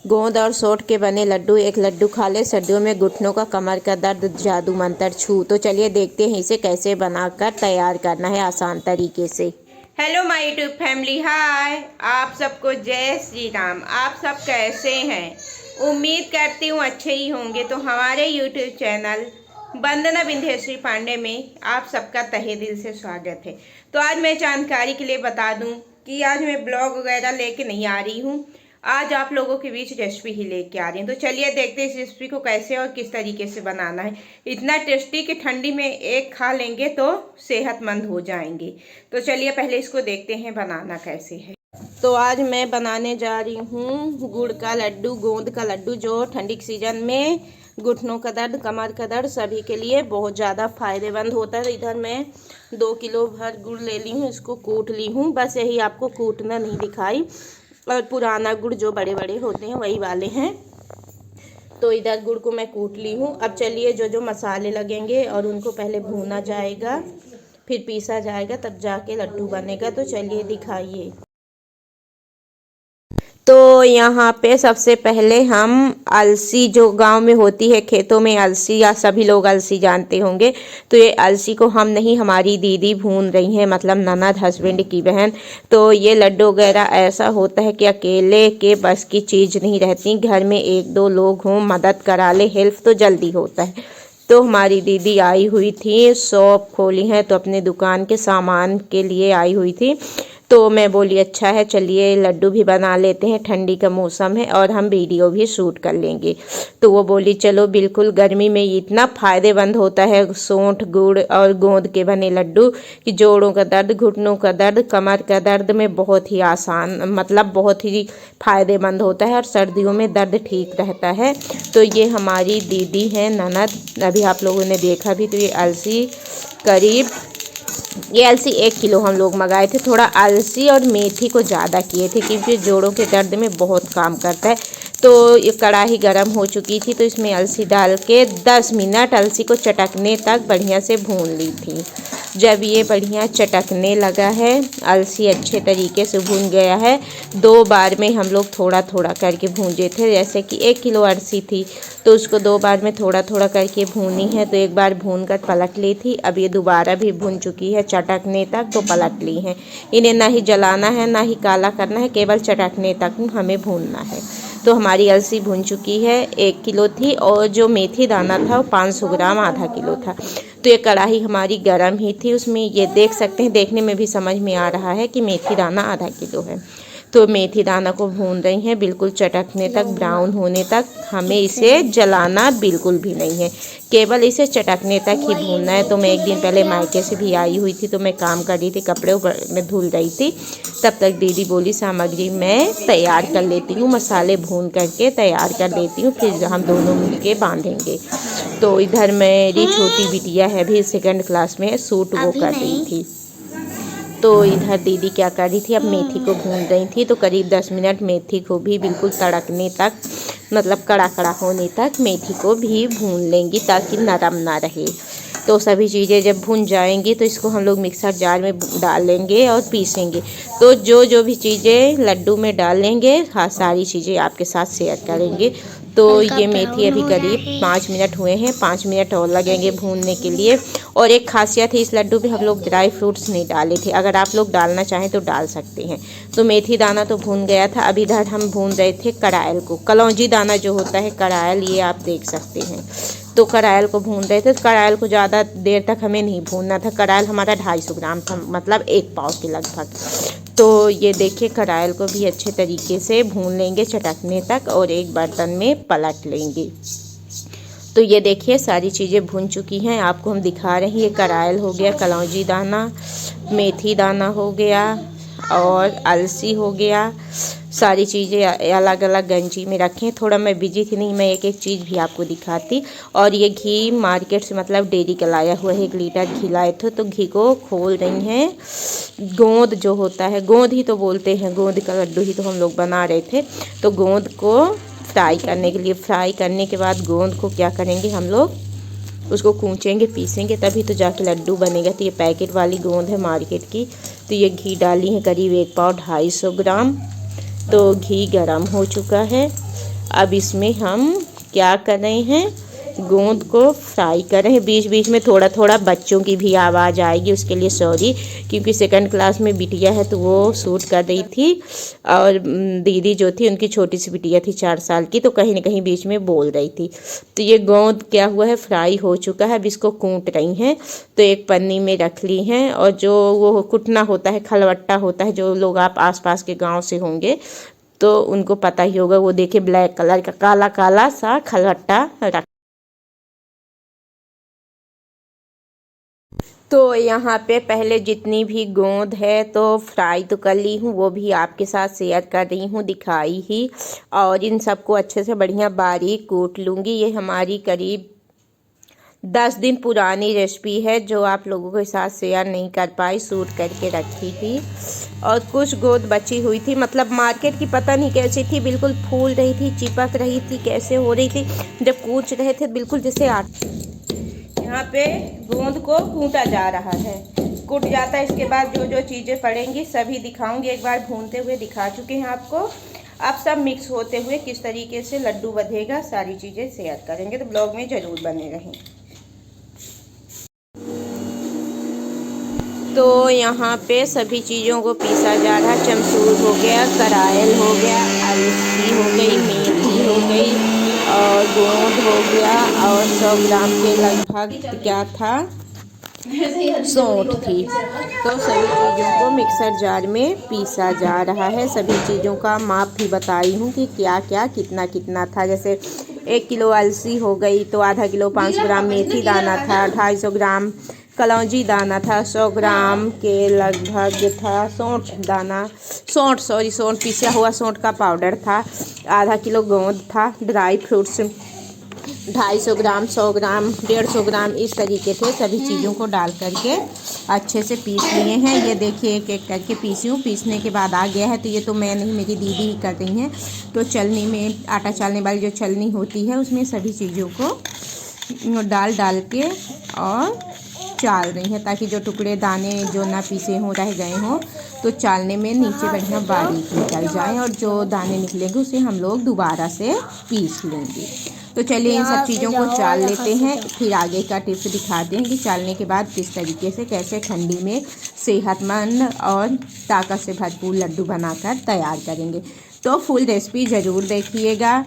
गोंद और सोंठ के बने लड्डू। एक लड्डू खा ले सर्दियों में घुटनों का, कमर का दर्द, जादू मंत्र छू। तो चलिए देखते हैं इसे कैसे बनाकर तैयार करना है आसान तरीके से। हेलो माय यूट्यूब फैमिली, हाय आप सबको जय श्री राम। आप सब कैसे हैं? उम्मीद करती हूँ अच्छे ही होंगे। तो हमारे यूट्यूब चैनल वंदना विंध्यश्री पांडे में आप सबका तहे दिल से स्वागत है। तो आज मैं जानकारी के लिए बता दूं कि आज मैं ब्लॉग वगैरह लेके नहीं आ रही हूँ। आज आप लोगों के बीच रेसिपी ही लेके आ रही हूँ। तो चलिए देखते हैं इस रेसिपी को कैसे और किस तरीके से बनाना है। इतना टेस्टी कि ठंडी में एक खा लेंगे तो सेहतमंद हो जाएंगे। तो चलिए पहले इसको देखते हैं बनाना कैसे है। तो आज मैं बनाने जा रही हूँ गुड़ का लड्डू, गोंद का लड्डू, जो ठंडी के सीजन में घुटनों का दर्द, कमर का दर्द सभी के लिए बहुत ज़्यादा फायदेमंद होता है। इधर मैं 2 किलो भर गुड़ ले ली हूँ, इसको कूट ली हूँ। बस यही आपको कूटना नहीं दिखाई, और पुराना गुड़ जो बड़े बड़े होते हैं वही वाले हैं। तो इधर गुड़ को मैं कूट ली हूँ। अब चलिए जो जो मसाले लगेंगे और उनको पहले भूना जाएगा, फिर पीसा जाएगा, तब जाके लड्डू बनेगा। तो चलिए दिखाइए। तो यहाँ पे सबसे पहले हम अलसी, जो गांव में होती है खेतों में अलसी, या सभी लोग अलसी जानते होंगे, तो ये अलसी को हम नहीं, हमारी दीदी भून रही हैं, मतलब ननद, हस्बैंड की बहन। तो ये लड्डू वगैरह ऐसा होता है कि अकेले के बस की चीज़ नहीं रहती, घर में 1-2 लोग हों, मदद करा ले, हेल्प तो जल्दी होता है। तो हमारी दीदी आई हुई थी, शॉप खोली है तो अपने दुकान के सामान के लिए आई हुई थी। तो मैं बोली अच्छा है, चलिए लड्डू भी बना लेते हैं, ठंडी का मौसम है और हम वीडियो भी शूट कर लेंगे। तो वो बोली चलो, बिल्कुल गर्मी में इतना फ़ायदेमंद होता है सौंठ, गुड़ और गोंद के बने लड्डू कि जोड़ों का दर्द, घुटनों का दर्द, कमर का दर्द में बहुत ही आसान, मतलब बहुत ही फ़ायदेमंद होता है, और सर्दियों में दर्द ठीक रहता है। तो ये हमारी दीदी हैं, ननद, अभी आप लोगों ने देखा भी। तो ये अलसी करीब, ये अलसी 1 किलो हम लोग मंगाए थे। थोड़ा अलसी और मेथी को ज़्यादा किए थे क्योंकि जोड़ों के दर्द में बहुत काम करता है। तो ये कढ़ाई गरम हो चुकी थी, तो इसमें अलसी डाल के 10 मिनट अलसी को चटकने तक बढ़िया से भून ली थी। जब ये बढ़िया चटकने लगा है, अलसी अच्छे तरीके से भून गया है, 2 बार में हम लोग थोड़ा थोड़ा करके भूंजे थे। जैसे कि 1 किलो अलसी थी तो उसको 2 बार में थोड़ा थोड़ा करके भूनी है। तो एक बार भून कर पलट ली थी, अब ये दोबारा भी भून चुकी है चटकने तक, तो पलट ली है। इन्हें ना ही जलाना है ना ही काला करना है, केवल चटकने तक हमें भूनना है। तो हमारी अलसी भून चुकी है, 1 किलो थी, और जो मेथी दाना था वो 500 ग्राम, आधा किलो था। तो ये कढ़ाई हमारी गरम ही थी, उसमें ये देख सकते हैं, देखने में भी समझ में आ रहा है कि मेथी दाना आधा किलो है। तो मेथी दाना को भून रही हैं बिल्कुल चटकने तक, ब्राउन होने तक। हमें इसे जलाना बिल्कुल भी नहीं है, केवल इसे चटकने तक ही भूनना है। तो मैं एक दिन पहले मायके से भी आई हुई थी, तो मैं काम कर रही थी, कपड़े में धुल रही थी। तब तक दीदी बोली सामग्री मैं तैयार कर लेती हूँ, मसाले भून करके तैयार कर लेती हूँ, फिर हम दोनों मिल के बांधेंगे। तो इधर मेरी छोटी बिटिया है, भी 2nd क्लास में है, सूट वो कर रही थी। तो इधर दीदी क्या कर रही थी, अब मेथी को भून रही थी। तो करीब 10 मिनट मेथी को भी बिल्कुल तड़कने तक, मतलब कड़ा कड़ा होने तक मेथी को भी भून लेंगी ताकि नरम ना रहे। तो सभी चीज़ें जब भून जाएंगी तो इसको हम लोग मिक्सर जार में डालेंगे और पीसेंगे। तो जो जो भी चीज़ें लड्डू में डालेंगे, हाँ, सारी चीज़ें आपके साथ शेयर करेंगे। तो ये मेथी अभी करीब 5 मिनट हुए हैं, 5 मिनट और लगेंगे भूनने के लिए। और एक खासियत है, इस लड्डू में हम लोग ड्राई फ्रूट्स नहीं डाले थे, अगर आप लोग डालना चाहें तो डाल सकते हैं। तो मेथी दाना तो भून गया था। अब इधर हम भून रहे थे कड़ायल को, कलौंजी दाना जो होता है, कड़ायल, ये आप देख सकते हैं। तो कड़ायल को भून रहे थे। तो कड़ायल को ज़्यादा देर तक हमें नहीं भूनना था, कड़ायल हमारा 250 ग्राम था, मतलब 1 पाव के लगभग। तो ये देखिए कड़ायल को भी अच्छे तरीके से भून लेंगे चटकने तक, और एक बर्तन में पलट लेंगे। तो ये देखिए सारी चीज़ें भून चुकी हैं, आपको हम दिखा रहे हैं। ये कड़ायल हो गया, कलौंजी दाना, मेथी दाना हो गया, और अलसी हो गया। सारी चीज़ें अलग अलग गंजी में रखें। थोड़ा मैं बिजी थी, नहीं मैं एक एक चीज़ भी आपको दिखाती। और ये घी मार्केट से, मतलब डेयरी का लाया हुआ है, 1 लीटर घी लाए थे। तो घी को खोल रही हैं। गोंद जो होता है, गोंद ही तो बोलते हैं, गोंद का लड्डू ही तो हम लोग बना रहे थे। तो गोंद को फ्राई करने के लिए, फ्राई करने के बाद गोंद को क्या करेंगे हम लोग, उसको कूचेंगे, पीसेंगे, तभी तो जाके लड्डू बनेगा। तो ये पैकेट वाली गोंद है मार्केट की। तो ये घी डाली है करीब 1 पाव, 250 ग्राम। तो घी गरम हो चुका है। अब इसमें हम क्या कर रहे हैं, गोंद को फ्राई कर रहे हैं। बीच बीच में थोड़ा थोड़ा बच्चों की भी आवाज़ आएगी, उसके लिए सॉरी, क्योंकि सेकंड क्लास में बिटिया है तो वो शूट कर रही थी और दीदी जो थी उनकी छोटी सी बिटिया थी 4 साल की, तो कहीं ना कहीं बीच में बोल रही थी। तो ये गोंद क्या हुआ है, फ्राई हो चुका है। अब इसको कूट रही हैं, तो एक पन्नी में रख ली हैं। और जो वो कुटना होता है, खलवट्टा होता है, जो लोग आप आसपास के गाँव से होंगे तो उनको पता ही होगा, वो देखिए ब्लैक कलर का काला काला सा खलवट्टा रख। तो यहाँ पे पहले जितनी भी गोंद है तो फ्राई तो कर ली हूँ, वो भी आपके साथ शेयर कर रही हूँ, दिखाई ही। और इन सबको अच्छे से बढ़िया बारीक कूट लूँगी। ये हमारी करीब 10 दिन पुरानी रेसिपी है, जो आप लोगों के साथ शेयर नहीं कर पाई, शूट करके रखी थी। और कुछ गोंद बची हुई थी, मतलब मार्केट की पता नहीं कैसी थी, बिल्कुल फूल रही थी, चिपक रही थी, कैसे हो रही थी, जब कूच रहे थे बिल्कुल जैसे आटा। यहाँ पे गोंद को कूटा जा रहा है, कूट जाता है। इसके बाद जो जो चीज़ें पड़ेंगी सभी दिखाऊंगी, एक बार भूनते हुए दिखा चुके हैं आपको। अब सब मिक्स होते हुए किस तरीके से लड्डू बधेगा, सारी चीज़ें शेयर करेंगे, तो ब्लॉग में ज़रूर बने रहें। तो यहाँ पे सभी चीज़ों को पीसा जा रहा है। चमचूर हो गया, करायल हो गया, अलसी हो गई, मेथी हो गई और गोंद हो गया, और 100 ग्राम के लगभग क्या था, सौंठ थी। तो सभी चीज़ों को मिक्सर जार में पीसा जा रहा है। सभी चीज़ों का माप भी बताई हूँ कि क्या क्या कितना कितना था। जैसे 1 किलो अलसी हो गई तो आधा किलो 500 ग्राम मेथी दाना था, 250 ग्राम कलौंजी दाना था, 100 ग्राम के लगभग था सौंठ पिसा हुआ सौंठ का पाउडर था, आधा किलो गोंद था, ड्राई फ्रूट्स 250 ग्राम, 100 ग्राम, 150 ग्राम, इस तरीके से सभी चीज़ों को डाल करके अच्छे से पीस लिए हैं। ये देखिए एक एक करके पीसी हूँ। पीसने के बाद आ गया है, तो ये तो मैं नहीं, मेरी दीदी ही कर रही हैं। तो चलनी में, आटा चालने वाली जो चलनी होती है, उसमें सभी चीज़ों को डाल के और चाल रही हैं, ताकि जो टुकड़े दाने जो ना पीसे हों, रह गए हों, तो चालने में नीचे बढ़िया बारीक निकल जाए, और जो दाने निकलेंगे उसे हम लोग दोबारा से पीस लेंगे। तो चलिए इन सब चीज़ों को चाल लेते हैं, फिर आगे का टिप्स दिखाते हैं कि चालने के बाद किस तरीके से, कैसे ठंडी में सेहतमंद और ताकत से भरपूर लड्डू बनाकर तैयार करेंगे। तो फुल रेसिपी ज़रूर देखिएगा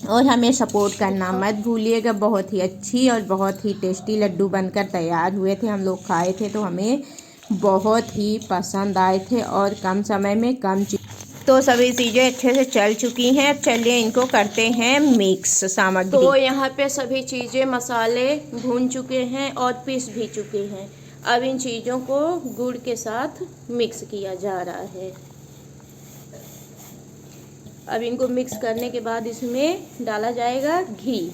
और हमें सपोर्ट करना मत भूलिएगा। बहुत ही अच्छी और बहुत ही टेस्टी लड्डू बनकर तैयार हुए थे। हम लोग खाए थे तो हमें बहुत ही पसंद आए थे, और कम समय में कम तो सभी चीज़ें अच्छे से चल चुकी हैं। चलिए इनको करते हैं मिक्स सामग्री। तो यहाँ पे सभी चीज़ें मसाले भून चुके हैं और पीस भी चुके हैं। अब इन चीज़ों को गुड़ के साथ मिक्स किया जा रहा है। अब इनको मिक्स करने के बाद इसमें डाला जाएगा घी।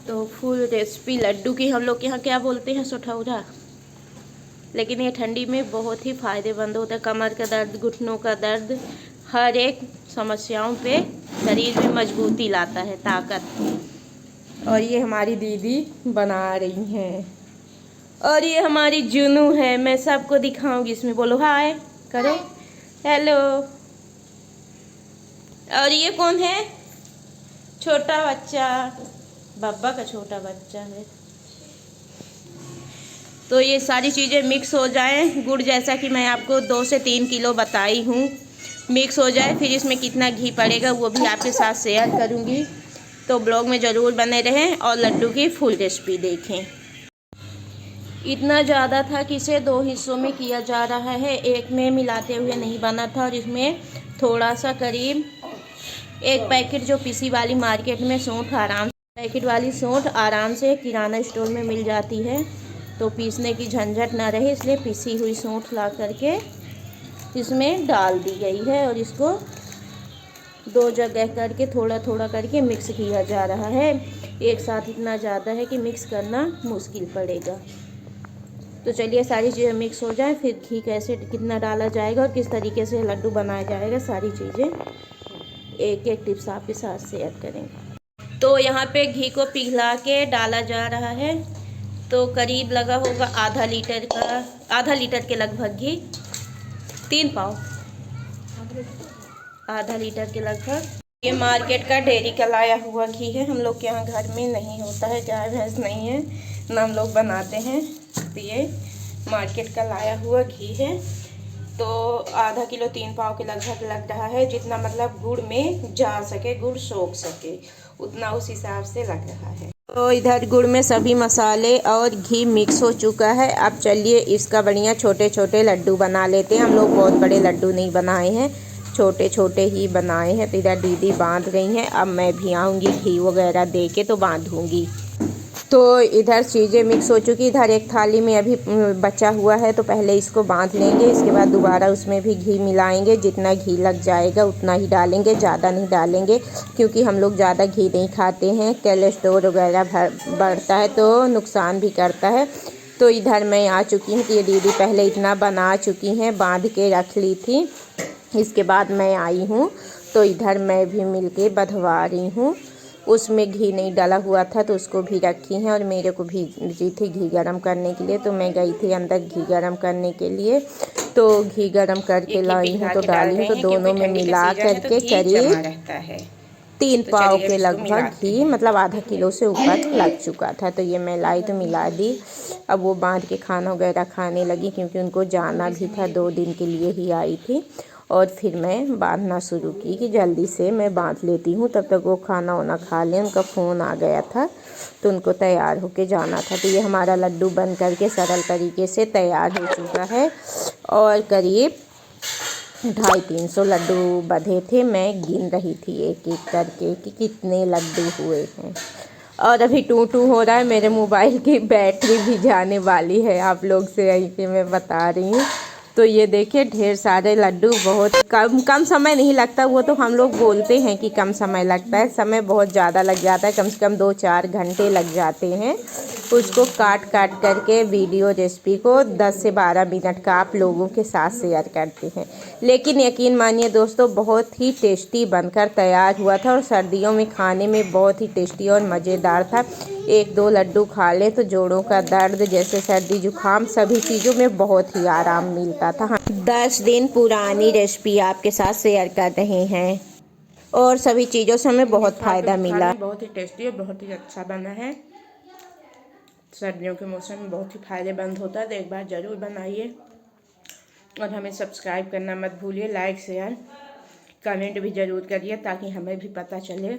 तो फुल रेसिपी लड्डू की हम लोग के यहाँ क्या बोलते हैं, सोठौरा, लेकिन ये ठंडी में बहुत ही फ़ायदेमंद होता है। कमर का दर्द, घुटनों का दर्द, हर एक समस्याओं पे शरीर में मजबूती लाता है, ताकत। और ये हमारी दीदी बना रही हैं, और ये हमारी जुनू है। मैं सबको दिखाऊंगी इसमें, बोलो हाय करो, हेलो। और ये कौन है, छोटा बच्चा, बब्बा का छोटा बच्चा है। तो ये सारी चीज़ें मिक्स हो जाएं, गुड़ जैसा कि मैं आपको 2 से 3 किलो बताई हूँ, मिक्स हो जाए, फिर इसमें कितना घी पड़ेगा वो भी आपके साथ शेयर करूँगी। तो ब्लॉग में ज़रूर बने रहें और लड्डू की फुल रेसिपी देखें। इतना ज़्यादा था कि इसे 2 हिस्सों में किया जा रहा है, एक में मिलाते हुए नहीं बना था। और इसमें थोड़ा सा करीब 1 पैकेट जो पीसी वाली मार्केट में सौंठ पैकेट वाली सौंठ आराम से किराना स्टोर में मिल जाती है, तो पीसने की झंझट ना रहे, इसलिए पीसी हुई सौंठ ला करके इसमें डाल दी गई है। और इसको 2 जगह करके थोड़ा थोड़ा करके मिक्स किया जा रहा है। एक साथ इतना ज़्यादा है कि मिक्स करना मुश्किल पड़ेगा। तो चलिए सारी चीज़ें मिक्स हो जाए, फिर घी कैसे कितना डाला जाएगा और किस तरीके से लड्डू बनाया जाएगा, सारी चीज़ें एक एक टिप्स आपके साथ शेयर करेंगे। तो यहाँ पे घी को पिघला के डाला जा रहा है, तो करीब लगा होगा आधा लीटर के लगभग घी, 3 पाव आधा लीटर के लगभग। ये मार्केट का डेयरी का लाया हुआ घी है। हम लोग के यहाँ घर में नहीं होता है, गाय भैंस नहीं है ना, हम लोग बनाते हैं। तो ये मार्केट का लाया हुआ घी है। तो आधा किलो 3 पाव के लगभग लग रहा है। जितना मतलब गुड़ में जा सके, गुड़ सोख सके, उतना उस हिसाब से लग रहा है। तो इधर गुड़ में सभी मसाले और घी मिक्स हो चुका है। अब चलिए इसका बढ़िया छोटे छोटे लड्डू बना लेते हैं। हम लोग बहुत बड़े लड्डू नहीं बनाए हैं, छोटे छोटे ही बनाए हैं। तो इधर दीदी बांध रही हैं, अब मैं भी आऊँगी घी वगैरह दे के तो बांधूँगी। तो इधर चीज़ें मिक्स हो चुकी। इधर एक थाली में अभी बचा हुआ है, तो पहले इसको बांध लेंगे। इसके बाद दोबारा उसमें भी घी मिलाएंगे। जितना घी लग जाएगा उतना ही डालेंगे, ज़्यादा नहीं डालेंगे, क्योंकि हम लोग ज़्यादा घी नहीं खाते हैं। कोलेस्ट्रॉल वगैरह बढ़ता है तो नुकसान भी करता है। तो इधर मैं आ चुकी हूँ कि ये दीदी पहले इतना बना चुकी हैं, बांध के रख ली थी। इसके बाद मैं आई हूँ, तो इधर मैं भी मिलके बंधवा रही हूँ। उसमें घी नहीं डाला हुआ था तो उसको भी रखी हैं, और मेरे को भेजी थी घी गरम करने के लिए। तो मैं गई थी अंदर घी गरम करने के लिए, तो घी गरम करके लाई हूँ, तो डाली हूँ। तो दोनों में मिला करके करीब 3 पाव के लगभग घी, मतलब आधा किलो से ऊपर लग चुका था। तो ये मैं लाई तो मिला दी। अब वो बांध के खाना वगैरह खाने लगी, क्योंकि उनको जाना भी था, 2 दिन के लिए ही आई थी। और फिर मैं बांधना शुरू की कि जल्दी से मैं बांध लेती हूँ, तब तक वो खाना वाना खा लें। उनका फ़ोन आ गया था तो उनको तैयार होके जाना था। तो ये हमारा लड्डू बन करके सरल तरीके से तैयार हो चुका है। और करीब 250-300 लड्डू बंधे थे। मैं गिन रही थी एक एक करके कि कितने लड्डू हुए हैं। और अभी टू टू हो रहा है, मेरे मोबाइल की बैटरी भी जाने वाली है, आप लोग से यहीं पे मैं बता रही हूँ। तो ये देखिए ढेर सारे लड्डू, बहुत कम समय नहीं लगता। वो तो हम लोग बोलते हैं कि कम समय लगता है, समय बहुत ज़्यादा लग जाता है। कम से कम 2-4 घंटे लग जाते हैं उसको काट काट करके। वीडियो रेसिपी को 10 से 12 मिनट का आप लोगों के साथ शेयर करते हैं। लेकिन यकीन मानिए दोस्तों, बहुत ही टेस्टी बनकर तैयार हुआ था, और सर्दियों में खाने में बहुत ही टेस्टी और मज़ेदार था। 1-2 लड्डू खा ले तो जोड़ों का दर्द, जैसे सर्दी जुकाम, सभी चीज़ों में बहुत ही आराम मिलता था। 10 दिन पुरानी रेसिपी आपके साथ शेयर कर रहे हैं, और सभी चीज़ों से हमें बहुत फ़ायदा मिला। बहुत ही टेस्टी और बहुत ही अच्छा बना है। सर्दियों के मौसम में बहुत ही फायदेमंद होता है, तो एक बार ज़रूर बनाइए। और हमें सब्सक्राइब करना मत भूलिए, लाइक शेयर कमेंट भी ज़रूर करिए, ताकि हमें भी पता चले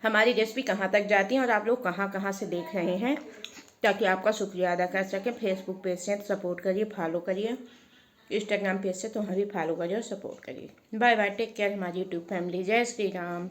हमारी रेसिपी कहाँ तक जाती है और आप लोग कहाँ कहाँ से देख रहे हैं, ताकि आपका शुक्रिया अदा कर सकें। फेसबुक पेज से सपोर्ट करिए, फॉलो करिए, इंस्टाग्राम पेज से तो हमें भी फॉलो करिए और सपोर्ट करिए। बाय बाय, टेक केयर हमारी यूट्यूब फैमिली। जय श्री राम।